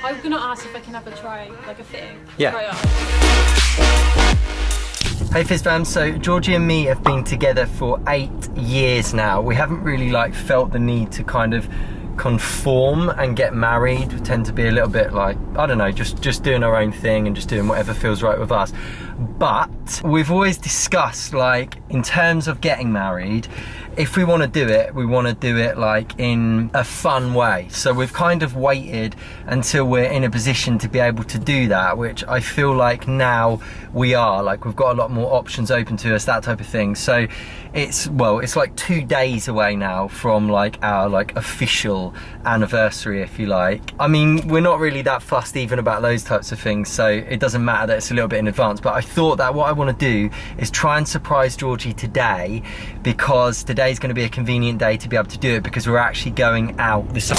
I'm gonna ask if I can have a try, like a fitting. Yeah. Try on. Hey Fizz fam, so Georgie and me have been together for 8 years now. We haven't really like felt the need to kind of conform and get married. We tend to be a little bit like, I don't know, just doing our own thing and just doing whatever feels right with us. But we've always discussed, like, in terms of getting married, if we want to do it, we want to do it like in a fun way. So we've kind of waited until we're in a position to be able to do that, which I feel like now we are. Like, we've got a lot more options open to us, that type of thing. So it's like 2 days away now from like our like official anniversary, if you like. I mean, we're not really that fussed even about those types of things, so it doesn't matter that it's a little bit in advance. But I thought that what I want to do is try and surprise Georgie today, because today's going to be a convenient day to be able to do it, because we're actually going out this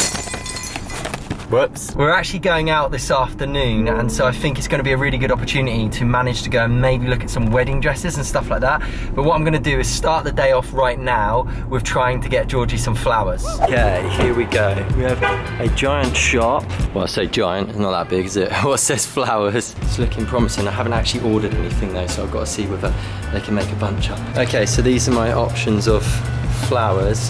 We're actually going out this afternoon, and so I think it's going to be a really good opportunity to manage to go and maybe look at some wedding dresses and stuff like that. But what I'm going to do is start the day off right now with trying to get Georgie some flowers. Okay, here we go. We have a giant shop. Well, I say giant, it's not that big, is it? What says flowers? It's looking promising. I haven't actually ordered anything though, so I've got to see whether they can make a bunch up. Okay, so these are my options of flowers.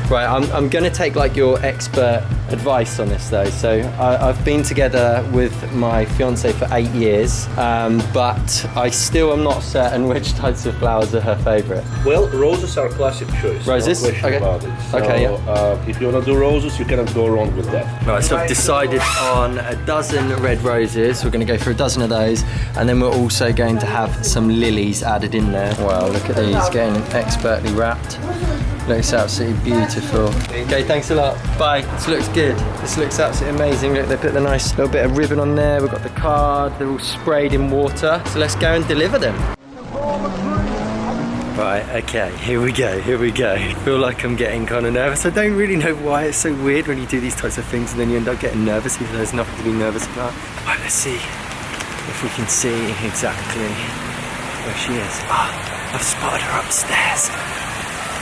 Right, I'm going to take like your expert advice on this though. So I've been together with my fiancée for 8 years, but I still am not certain which types of flowers are her favourite. Well, roses are a classic choice. Roses? No question about it. So, okay, yeah. If you want to do roses, you cannot go wrong with that. Right, so I've decided on a dozen red roses. We're going to go for a dozen of those, and then we're also going to have some lilies added in there. Wow, look at these, getting expertly wrapped. Looks absolutely beautiful. Okay, thanks a lot. Bye. This looks good. This looks absolutely amazing. Look, they put the nice little bit of ribbon on there. We've got the card. They're all sprayed in water. So let's go and deliver them. Right, okay, here we go, here we go. I feel like I'm getting kind of nervous. I don't really know why. It's so weird when you do these types of things and then you end up getting nervous even though there's nothing to be nervous about. Right, let's see if we can see exactly where she is. Oh, I've spotted her upstairs.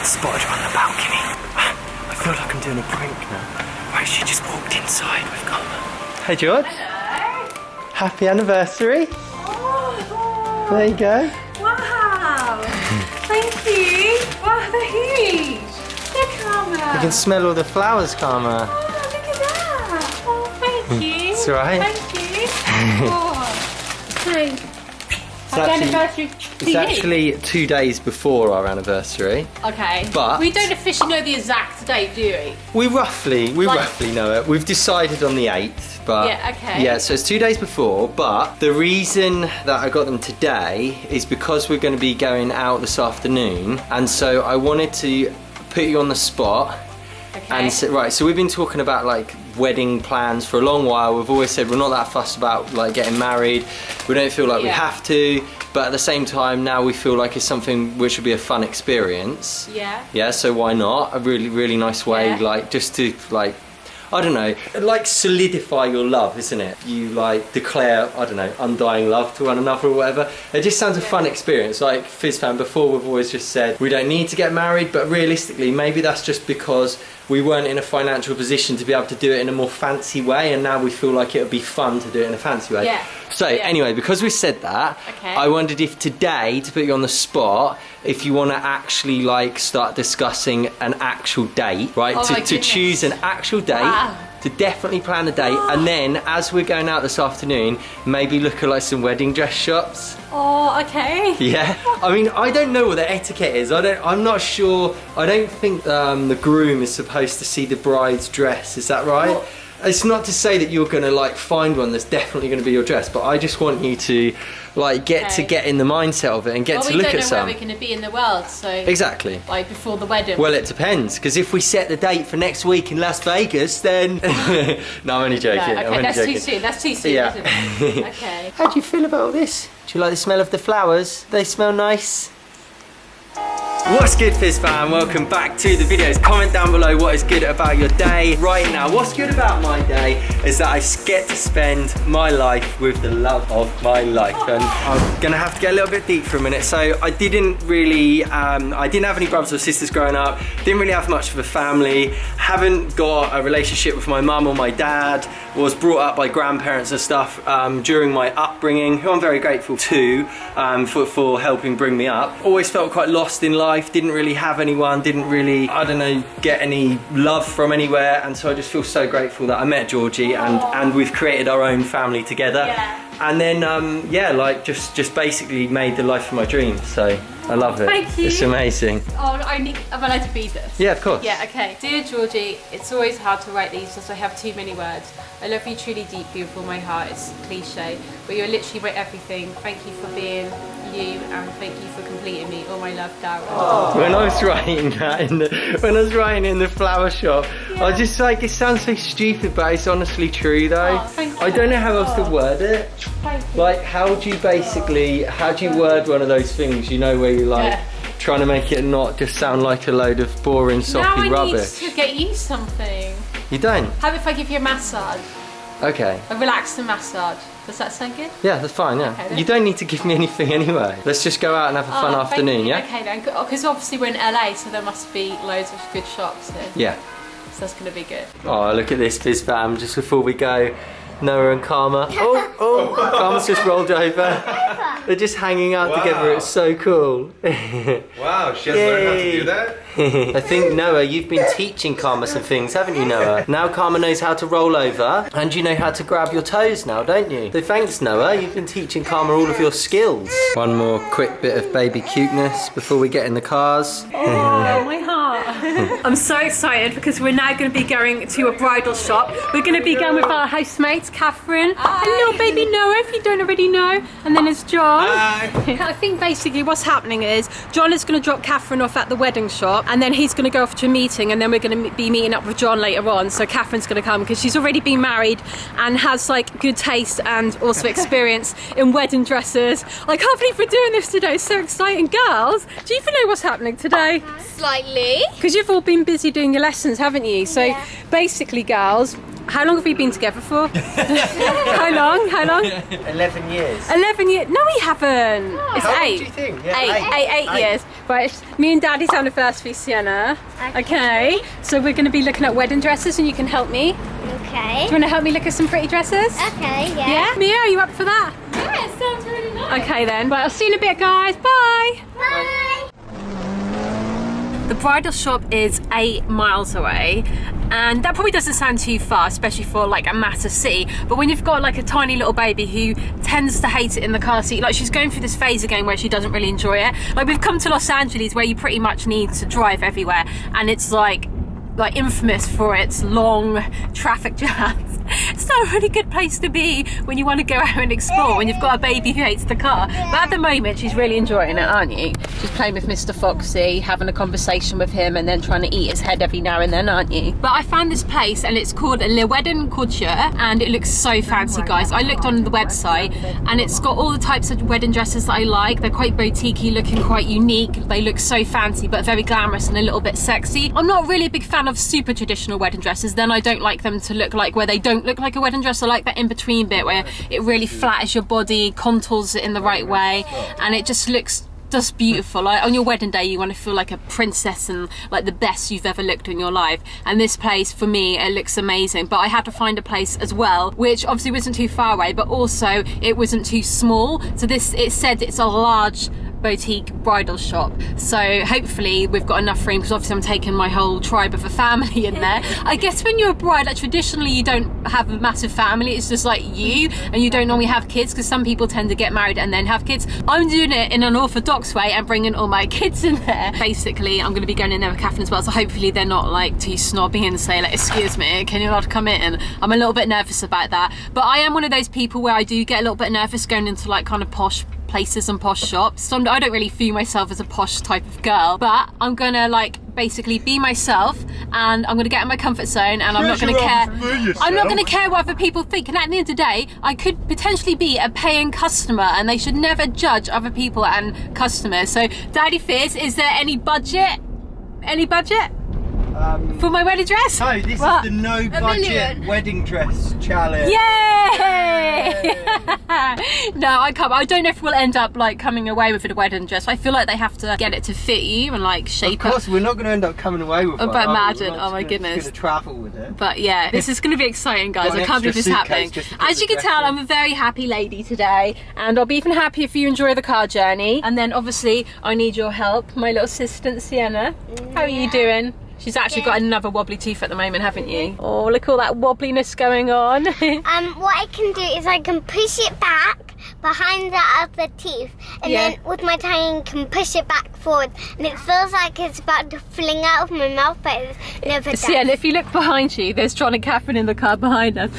Spotted her on the balcony. I feel like I'm doing a prank now. Right, she just walked inside. We've got her. Hey George. Hello. Happy anniversary. Oh. There you go. Wow. Thank you. Wow, they're huge. Look, Karma. You can smell all the flowers, Karma. Oh, look at that. Oh, thank you. It's all right. Thank you. Oh, thanks. Happy anniversary to It's you. actually 2 days before our anniversary. Okay. But we don't officially know the exact date, do we? We roughly know it. We've decided on the 8th, but yeah, okay. Yeah, so it's 2 days before, but the reason that I got them today is because we're going to be going out this afternoon, and so I wanted to put you on the spot. Okay. And so, right, so we've been talking about like wedding plans for a long while. We've always said we're not that fussed about like getting married. We don't feel like we have to, but at the same time now we feel like it's something which would be a fun experience. Yeah. Yeah, so why not? A really, really nice way, like just to like, I don't know, like solidify your love, isn't it? You like declare, I don't know, undying love to one another or whatever. It just sounds a fun experience. Like Fizz fan, before we've always just said we don't need to get married, but realistically maybe that's just because we weren't in a financial position to be able to do it in a more fancy way, and now we feel like it would be fun to do it in a fancy way. Yeah. So anyway, because we said that, I wondered if today, to put you on the spot, if you want to actually like start discussing an actual date, right? Oh to choose an actual date, to definitely plan a date, and then as we're going out this afternoon, maybe look at like some wedding dress shops. Oh, okay. Yeah, I mean, I don't know what the etiquette is. I'm not sure. I don't think the groom is supposed to see the bride's dress. Is that right? Well, it's not to say that you're gonna like find one that's definitely gonna be your dress, but I just want you to like get in the mindset of it and get to look at some. We don't know where we're gonna be in the world, so exactly. Like before the wedding. Well, it depends, because if we set the date for next week in Las Vegas, then no, I'm only joking. No, okay, I'm only that's joking. too soon. That's too soon, Yeah. isn't it? Okay. How do you feel about all this? Do you like the smell of the flowers? They smell nice. What's good, Fizz fam? Welcome back to the videos. Comment down below what is good about your day right now. What's good about my day is that I get to spend my life with the love of my life, and I'm gonna have to get a little bit deep for a minute. So I didn't really, I didn't have any brothers or sisters growing up, didn't really have much of a family, haven't got a relationship with my mum or my dad. was brought up by grandparents and stuff during my upbringing, who I'm very grateful to for helping bring me up. Always felt quite lost in life, didn't really have anyone, didn't really, I don't know, get any love from anywhere, and so I just feel so grateful that I met Georgie and we've created our own family together. Yeah. And then, yeah, like just basically made the life of my dreams. So I love it. Thank you. It's amazing. Oh, am I allowed to read this? Yeah, of course. Yeah, okay. Dear Georgie, it's always hard to write these as I have too many words. I love you truly deeply with all my heart. It's cliche, but you're literally my everything. Thank you for being you, and thank you for completing me. All my love, Darren. When I was writing that when I was writing in the flower shop, I was just like, it sounds so stupid, but it's honestly true though. Oh, thank you. I don't know how else to word it. Thank you. Like, how do you word one of those things, you know, where you're like trying to make it not just sound like a load of boring soppy rubbish. Need to get you something. You don't? How about if I give you a massage? Okay. A relaxing massage. Does that sound good? Yeah, that's fine, yeah. Okay, then. You don't need to give me anything anyway. Let's just go out and have a fun thank afternoon, you. yeah? Okay then, because obviously we're in LA, so there must be loads of good shops here. Yeah. So that's going to be good. Oh, look at this Fizz fam, just before we go. Noah and Karma. Oh, Karma's just rolled over. They're just hanging out together, it's so cool. Wow, she has learned how to do that? I think, Noah, you've been teaching Karma some things, haven't you, Noah? Now Karma knows how to roll over, and you know how to grab your toes now, don't you? So thanks, Noah, you've been teaching Karma all of your skills. One more quick bit of baby cuteness before we get in the cars. Oh, my heart. I'm so excited because we're now going to be going to a bridal shop. We're going to be going with our housemates, Catherine, and little baby Noah, if you don't already know, and then there's John. I think basically what's happening is John is going to drop Catherine off at the wedding shop, and then he's going to go off to a meeting, and then we're going to be meeting up with John later on. So Catherine's going to come because she's already been married and has like good taste and also experience in wedding dresses. I can't believe we're doing this today. It's so exciting. Girls, do you even know what's happening today? Slightly. Because you've all been busy doing your lessons, haven't you? So basically, girls, how long have we been together for? How long? 11 years. 11 years. No, we haven't. It's How long 8. do you think? Yeah, Eight years. Right, it's me and Daddy's anniversary, Sienna. Okay. So we're going to be looking at wedding dresses, and you can help me. Okay. Do you want to help me look at some pretty dresses? Okay, Yeah? Mia, are you up for that? Yeah, it sounds really nice. Okay then. Right, I'll see you in a bit, guys. Bye. Bye. The bridal shop is 8 miles away, and that probably doesn't sound too far, especially for like a massive city, but when you've got like a tiny little baby who tends to hate it in the car seat, like she's going through this phase again where she doesn't really enjoy it. Like we've come to Los Angeles where you pretty much need to drive everywhere, and it's like infamous for its long traffic jams. It's not a really good place to be when you want to go out and explore when you've got a baby who hates the car. But at the moment she's really enjoying it, aren't you? She's playing with Mr. Foxy, having a conversation with him, and then trying to eat his head every now and then, aren't you? But I found this place, and it's called Le Wedding Couture, and it looks so fancy, guys. I looked on the website and it's got all the types of wedding dresses that I like. They're quite boutique-y looking, quite unique. They look so fancy but very glamorous and a little bit sexy. I'm not really a big fan of super traditional wedding dresses. Then I don't like them to look like where they don't look like a wedding dress. I like that in-between bit where it really flatters your body, contours it in the right way, and it just looks just beautiful. Like on your wedding day you want to feel like a princess and like the best you've ever looked in your life, and this place for me, it looks amazing. But I had to find a place as well which obviously wasn't too far away, but also it wasn't too small. So this, it said it's a large boutique bridal shop, so hopefully we've got enough room, because obviously I'm taking my whole tribe of a family in there. I guess when you're a bride, like traditionally you don't have a massive family, it's just like you, and you don't normally have kids, because some people tend to get married and then have kids. I'm doing it in an orthodox way and bringing all my kids in there. Basically I'm going to be going in there with Catherine as well, so hopefully they're not like too snobby and say like, excuse me, can you not come in? I'm a little bit nervous about that, but I am one of those people where I do get a little bit nervous going into like kind of posh places and posh shops. So I don't really view myself as a posh type of girl, but I'm gonna like basically be myself, and I'm gonna get in my comfort zone, and I'm not gonna care. I'm not gonna care what other people think. And at the end of the day, I could potentially be a paying customer, and they should never judge other people and customers. So Daddy Fizz, is there any budget? Any budget? For my wedding dress? No, this What? is the no budget wedding dress challenge. Yay! No, I can't. I don't know if we'll end up like coming away with a wedding dress. I feel like they have to get it to fit you and like shape Of course, we're not going to end up coming away with one. But are we? imagine, We're not oh my just goodness. going to travel with it. But yeah, this is going to be exciting, guys. Got an I can't believe this is extra happening. suitcase just to put As you the can tell, dress I'm a very happy lady today, and I'll be even happier if you enjoy the car journey. And then obviously, I need your help, my little assistant Sienna. How are you doing? She's actually got another wobbly tooth at the moment, haven't you? Oh, look at all that wobbliness going on. What I can do is I can push it back behind the other teeth, and then with my tongue can push it back forward, and it feels like it's about to fling out of my mouth, but it never does. Sienna, if you look behind you, there's John and Catherine in the car behind us.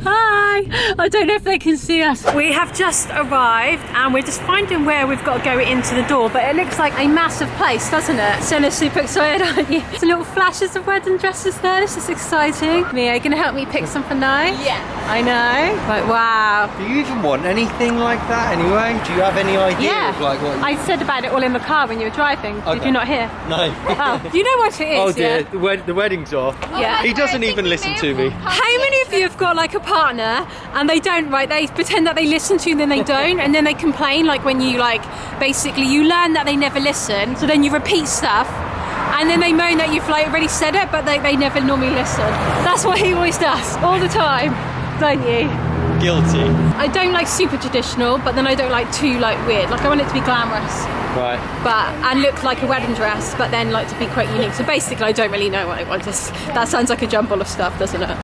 Hi! I don't know if they can see us. We have just arrived and we're just finding where we've got to go into the door, but it looks like a massive place, doesn't it? Sienna's super excited, aren't you? Some little flashes of wedding dresses there. This is exciting. Mia, are you going to help me pick something nice? Yeah. I know. Like, wow. Do you even want anything like that anyway? Do you have any idea of like what? I said about it all in the car when you were driving. Did Okay. you not hear? No. Oh, you know what it is, Oh dear, yeah? the wedding's off. Yeah. He doesn't even listen to me. How many of you have got like a partner and they don't, right? They pretend that they listen to you and then they don't, and then they complain, like when you like basically you learn that they never listen, so then you repeat stuff and then they moan that you've like already said it, but they never normally listen. That's what he always does all the time, don't you? Guilty. I don't like super traditional, but then I don't like too like weird. Like I want it to be glamorous, Right. but and look like a wedding dress, but then like to be quite unique. So basically I don't really know what I want. Just that sounds like a jumble of stuff, doesn't it?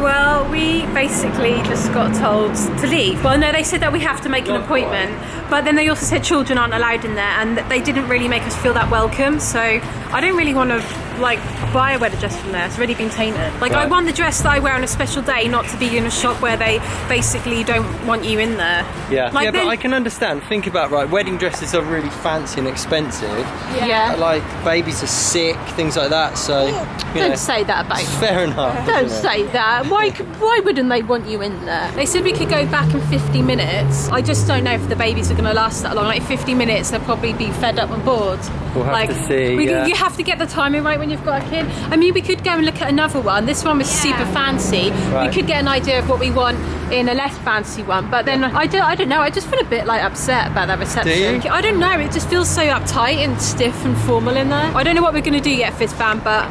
Well, we basically just got told to leave. Well, no, they said that we have to make an appointment, but then they also said children aren't allowed in there, and that they didn't really make us feel that welcome. So I don't really want to like buy a wedding dress from there. It's already been tainted. Like I want the dress that I wear on a special day, not to be in a shop where they basically don't want you in there. Yeah. Like yeah, then- but I can understand. Think about wedding dresses are really fancy and expensive. Yeah. Like babies are sick, things like that. So you know, Don't say that about it's fair enough. Don't isn't it? say that. Why wouldn't they want you in there? They said we could go back in 50 minutes. I just don't know if the babies are going to last that long. Like 50 minutes, they'll probably be fed up and bored. We'll have to see, yeah. You have to get the timing right when you've got a kid. I mean, we could go and look at another one. This one was super fancy. Right. We could get an idea of what we want in a less fancy one. But then I don't know. I just feel a bit like upset about that reception. Do you? I don't know. It just feels so uptight and stiff and formal in there. I don't know what we're going to do yet, Fizz fan, but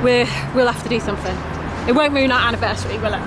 we'll have to do something. It won't ruin our anniversary, will it?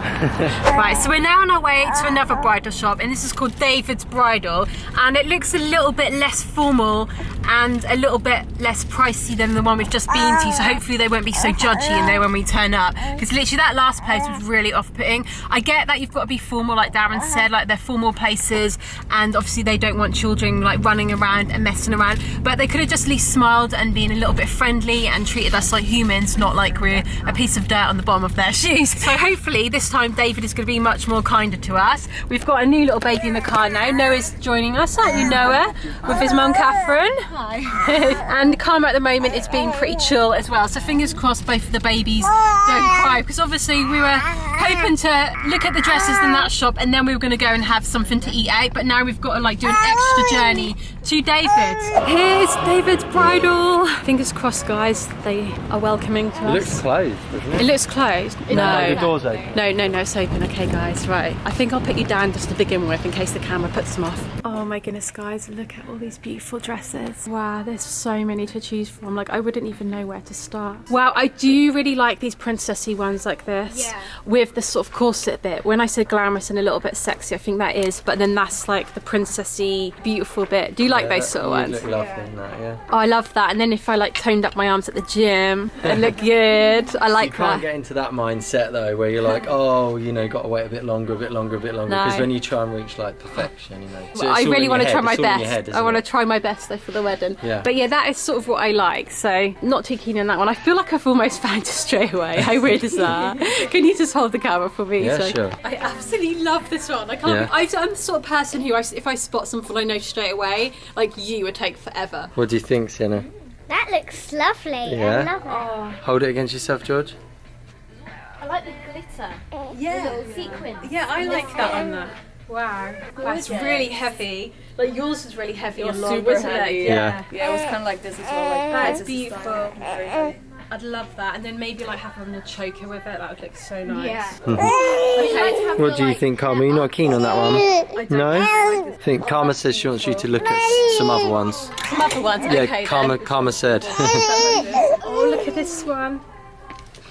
Right, so we're now on our way to another bridal shop, and this is called David's Bridal, and it looks a little bit less formal and a little bit less pricey than the one we've just been to, so hopefully they won't be so judgy in there when we turn up, because literally that last place was really off-putting. I get that you've got to be formal, like Darren said, like they're formal places, and obviously they don't want children like running around and messing around, but they could have just at least smiled and been a little bit friendly and treated us like humans, not like we're a piece of dirt on the bottom of their shoes. So hopefully this time David is going to be much more kinder to us. We've got a new little baby in the car now. Noah's joining us, aren't you, Noah? With his mum Catherine. Hi. And Karma at the moment is being pretty chill as well, so fingers crossed both of the babies don't cry, because obviously we were hoping to look at the dresses in that shop and then we were going to go and have something to eat out, but now we've got to like do an extra journey to David's. Here's David's bridal. Fingers crossed, guys, they are welcoming to us. It looks closed, doesn't it? It looks closed. No, the door's open. No, it's open. Okay, guys, right. I think I'll put you down just to begin with in case the camera puts them off. Oh my goodness, guys, look at all these beautiful dresses. Wow, there's so many to choose from. Like, I wouldn't even know where to start. Wow, I do really like these princessy ones like this. Yeah. With the sort of corset bit. When I said glamorous and a little bit sexy, I think that is, but then that's like the princessy, beautiful bit. Do you like those sort of ones? Look lovely in that, yeah. Oh, I love that. And then if I like toned up my arms at the gym, it look good. I like You can't that. get into that mindset though, where you're like, oh, you know, got to wait a bit longer, because No. when you try and reach like perfection, you know. I really want to try my best. I want to try my best though for the wedding. Yeah. But yeah, that is sort of what I like. So not too keen on that one. I feel like I've almost found it straight away. How weird is that? Can you just hold the camera for me? Yeah, So- sure. I absolutely love this one. I can't. Yeah. I'm the sort of person who, if I spot something I know straight away, like you would take forever. What do you think, Sienna? That looks lovely. Yeah. I love it. Hold it against yourself, George. I like the glitter. Yeah. The little sequins. Yeah, I like that on there. Wow, that's really heavy. Like yours is really heavy and long, super isn't heavy. it? Yeah. Yeah, it was kind of like this as well. Like That's this is beautiful. very heavy. I'd love that. And then maybe like have her on a choker with it. That would look so nice. Yeah. Okay. What do you think, Karma? You're not keen on that one? I don't No? know. I think Karma says she wants you to look at some other ones. Some other ones. Yeah, Okay, Karma said. Oh, look at this one.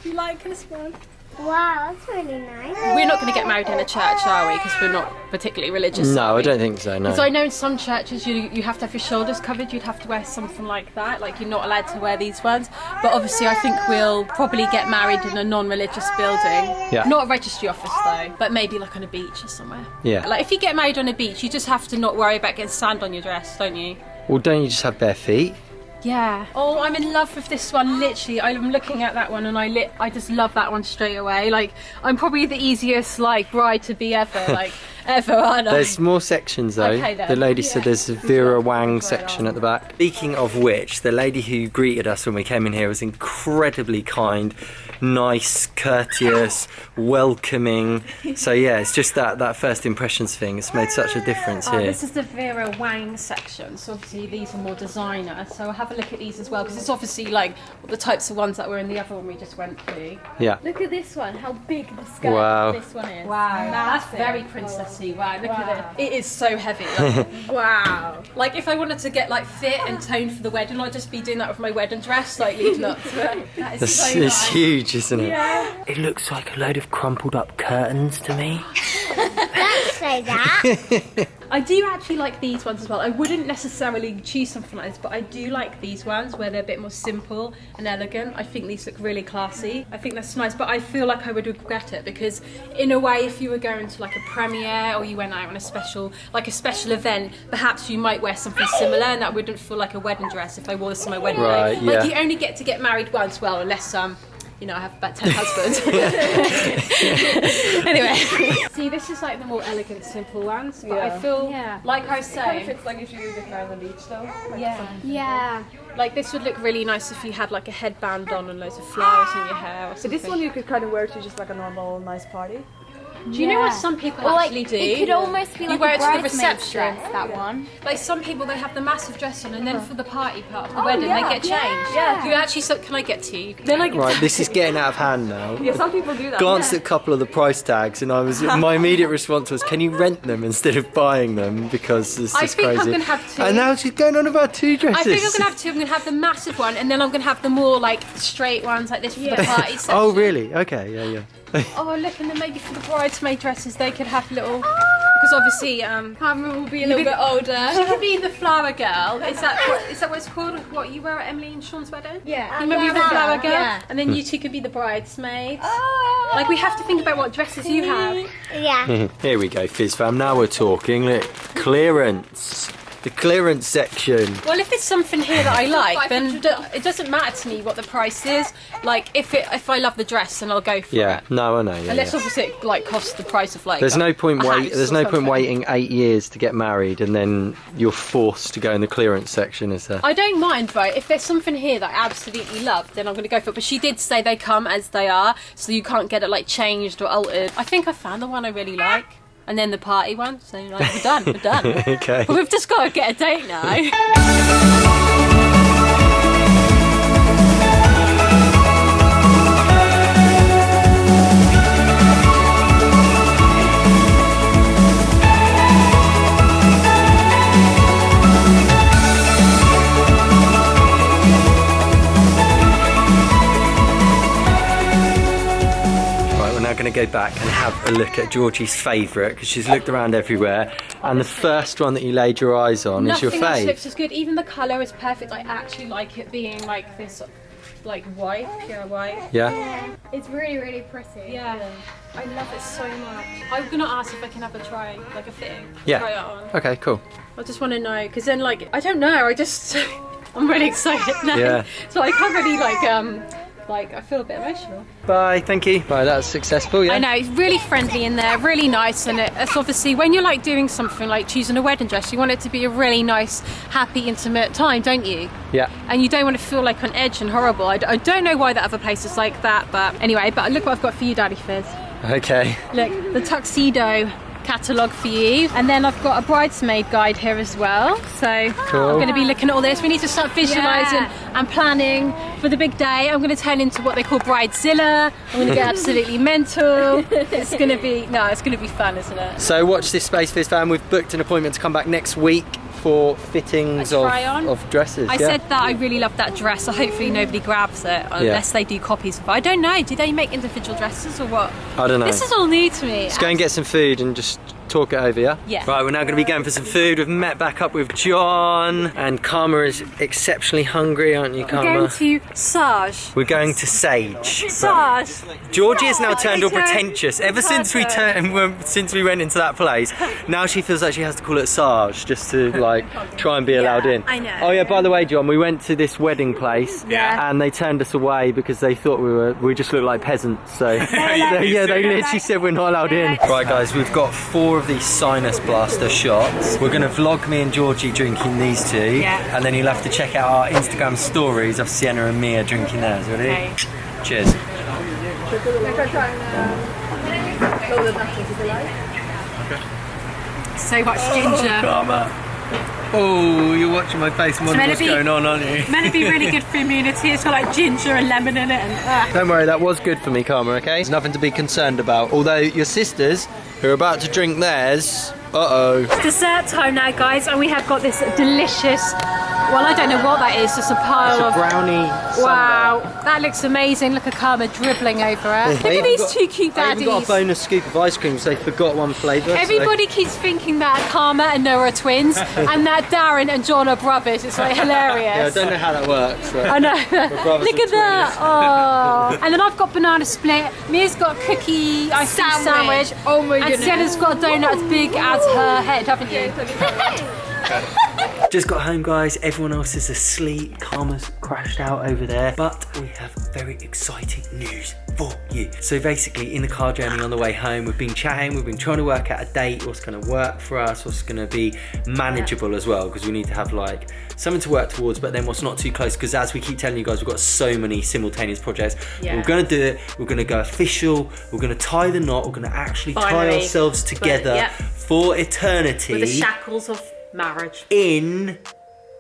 You like this one? Wow, that's really nice. We're not going to get married in a church, are we? Because we're not particularly religious. No, I don't think so, no. Because I know in some churches you have to have your shoulders covered. You'd have to wear something like that. Like you're not allowed to wear these ones. But obviously I think we'll probably get married in a non-religious building. Yeah. Not a registry office though, but maybe like on a beach or somewhere. Yeah. Like if you get married on a beach, you just have to not worry about getting sand on your dress, don't you? Well, don't you just have bare feet? Yeah. Oh, I'm in love with this one. Literally, I'm looking at that one and I just love that one straight away. Like, I'm probably the easiest like bride to be ever, like ever, aren't I? There's more sections though. Okay, then. The lady said there's a Vera Wang section at the back. Speaking of which, the lady who greeted us when we came in here was incredibly kind, nice, courteous, welcoming. So yeah, it's just that first impressions thing. It's made such a difference here. This is the Vera Wang section. So obviously these are more designer. So I'll have a look at these as well because it's obviously like the types of ones that were in the other one we just went to. Yeah. Look at this one, how big the skirt Wow. of this one is. Wow, that's Massive. very princessy. Wow, look at it. It is so heavy. Like, Wow. like if I wanted to get like fit and toned for the wedding, I'd just be doing that with my wedding dress, like leading up to it. That is It's, so it's nice. huge, isn't it? Yeah. It looks like a load of crumpled up curtains to me. Don't say that. I do actually like these ones as well. I wouldn't necessarily choose something like this, but I do like these ones where they're a bit more simple and elegant. I think these look really classy. I think that's nice, but I feel like I would regret it because in a way, if you were going to like a premiere or you went out on a special event, perhaps you might wear something similar and that wouldn't feel like a wedding dress if I wore this on my wedding Right, day. Like yeah. you only get to get married once, well, unless you know, I have about 10 husbands. Anyway. See, this is like the more elegant, simple ones, but I feel, like I was saying, It's like if you were car on the beach though. Yeah. like this would look really nice if you had like a headband on and loads of flowers in your hair or So something. this one you could kind of wear to just like a normal, nice party. Do you know what some people actually do? It could almost be You like wear a it to the bridesmaid's reception. dress, that one. Like some people, they have the massive dress on and then for the party part of the wedding, they get changed. Yeah. You actually, can I get to you? They're like, Right, this is getting out of hand now. Yeah, some people do that. Glanced at a couple of the price tags and my immediate response was, can you rent them instead of buying them? Because it's I just think I'm crazy. gonna have to. And now she's going on about two dresses. I think I'm gonna have two. I'm gonna have the massive one, and then I'm gonna have the more like straight ones like this for the party section. Oh really? Okay, yeah. Oh look, and then maybe for the bridesmaid dresses, they could have little. Because obviously, Cameron will be a little bit older. She could be the flower girl. Is that what it's called? What you wear at Emily and Sean's wedding? Yeah. You remember the flower girl? Yeah. And then you two could be the bridesmaids. Like we have to think about what dresses you have. Yeah. Here we go, Fizz fam. Now we're talking. Look, clearance. The clearance section. Well, if it's something here that I like, then it doesn't matter to me what the price is. Like if I love the dress, then I'll go for Yeah, it. no, I know. Yeah, Unless yeah. obviously it like costs the price of like. There's no point a house There's or no point something. waiting 8 years to get married and then you're forced to go in the clearance section, is there? I don't mind, but if there's something here that I absolutely love, then I'm going to go for it. But she did say they come as they are, so you can't get it like changed or altered. I think I found the one I really like. And then the party one, so like, we're done. Okay. We've just got to get a date now. Going to go back and have a look at Georgie's favourite because she's looked around everywhere and the first one that you laid your eyes on is your Nothing else fave. looks as good. Even the colour is perfect. I actually like it being like this, like white, pure white. Yeah? It's really, really pretty. Yeah, I love it so much. I'm gonna ask if I can have a try, like a fitting. Yeah. Try it on. Okay, cool. I just want to know because then, like, I don't know. I just, I'm really excited now. Yeah. So I can't really like I feel a bit emotional. Bye, thank you. Bye, that was successful, yeah? I know, it's really friendly in there, really nice, and it's obviously when you're like doing something like choosing a wedding dress, you want it to be a really nice, happy, intimate time, don't you? Yeah. And you don't want to feel like on edge and horrible. I don't know why that other place is like that, but anyway, but look what I've got for you, Daddy Fizz. Okay. Look, the tuxedo catalogue for you. And then I've got a bridesmaid guide here as well. So Cool. I'm going to be looking at all this. We need to start visualising and planning for the big day. I'm going to turn into what they call bridezilla. I'm going to get absolutely mental. It's going to be fun, isn't it? So watch this space, Fizz fan. We've booked an appointment to come back next week for fittings of dresses. I said that I really love that dress, so hopefully nobody grabs it unless they do copies of it. I don't know, do they make individual dresses or what? I don't know. This is all new to me. Let's go and get some food and just talk it over, yeah? Yeah. Right, we're now going to be going for some food. We've met back up with John, and Karma is exceptionally hungry, aren't you, Karma? We're going to Sage. We're going to Sage. Sage. Georgie has now turned all pretentious. Ever since we went into that place, now she feels like she has to call it Sage just to like try and be allowed in. I know. Oh yeah, by the way, John, we went to this wedding place and they turned us away because they thought we just looked like peasants. So they literally said we're not allowed in. Right guys, we've got 4 of these sinus blaster shots. We're gonna vlog me and Georgie drinking these 2, and then you'll have to check out our Instagram stories of Sienna and Mia drinking theirs. Ready? Okay. Cheers. So much ginger. Karma. Oh, you're watching my face and wondering what's going on, aren't you? Meant to be really good for immunity. It's got like ginger and lemon in it. And, Don't worry, that was good for me, Karma, okay? There's nothing to be concerned about. Although your sisters, who are about to drink theirs, Dessert time now, guys, and we have got this delicious, well, I don't know what that is, just a pile of brownie. Wow, that looks amazing. Look at Karma dribbling over it. Look at these 2 cute I even got a daddies. bonus scoop of ice cream because they forgot one flavour. Everybody keeps thinking that Karma and Noah are twins and that Darren and John are brothers. It's like hilarious. Yeah, I don't know how that works. But I know. brothers Look at and that. Oh. And then I've got banana split. Mia's got a cookie ice cream sandwich. Oh my And goodness. Sienna's got a donut as big as her head, haven't you? Just got home, guys. Everyone else is asleep. Karma's crashed out over there. But we have very exciting news for you. So basically, in the car journey on the way home, we've been chatting, we've been trying to work out a date, what's going to work for us, what's going to be manageable as well, because we need to have like something to work towards, but then what's not too close, because as we keep telling you guys, we've got so many simultaneous projects. We're going to do it. We're going to go official. We're going to tie the knot. We're going to actually tie ourselves together for eternity. With the shackles of marriage. In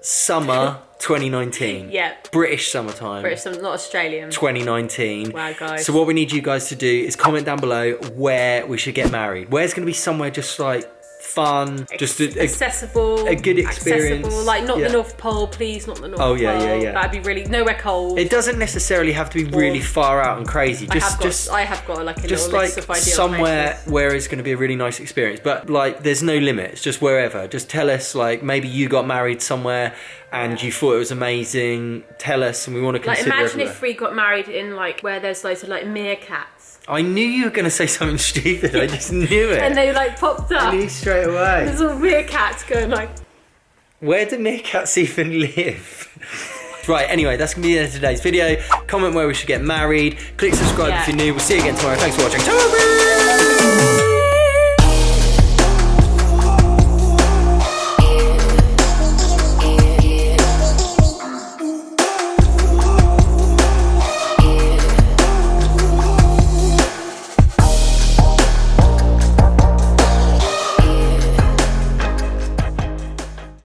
summer 2019. Yeah. British summertime. British, not Australian. 2019. Wow, guys. So what we need you guys to do is comment down below where we should get married. Where's going to be somewhere just like fun, just accessible, a good experience. Accessible, like not the North Pole, please, not the North Pole. Oh yeah. That'd be really nowhere cold. It doesn't necessarily have to be really far out and crazy. I have got like a just little like list of ideal somewhere places. where it's going to be a really nice experience. But like, there's no limits. Just wherever. Just tell us. Like maybe you got married somewhere and you thought it was amazing. Tell us, and we want to consider. Like imagine everywhere. if we got married in like where there's loads of like meerkats. I knew you were going to say something stupid. I just knew it. And they like popped up. I knew straight away. There's all meerkats going like. Where do meerkats even live? Right, anyway, that's going to be the end of today's video. Comment where we should get married. Click subscribe if you're new. We'll see you again tomorrow. Thanks for watching.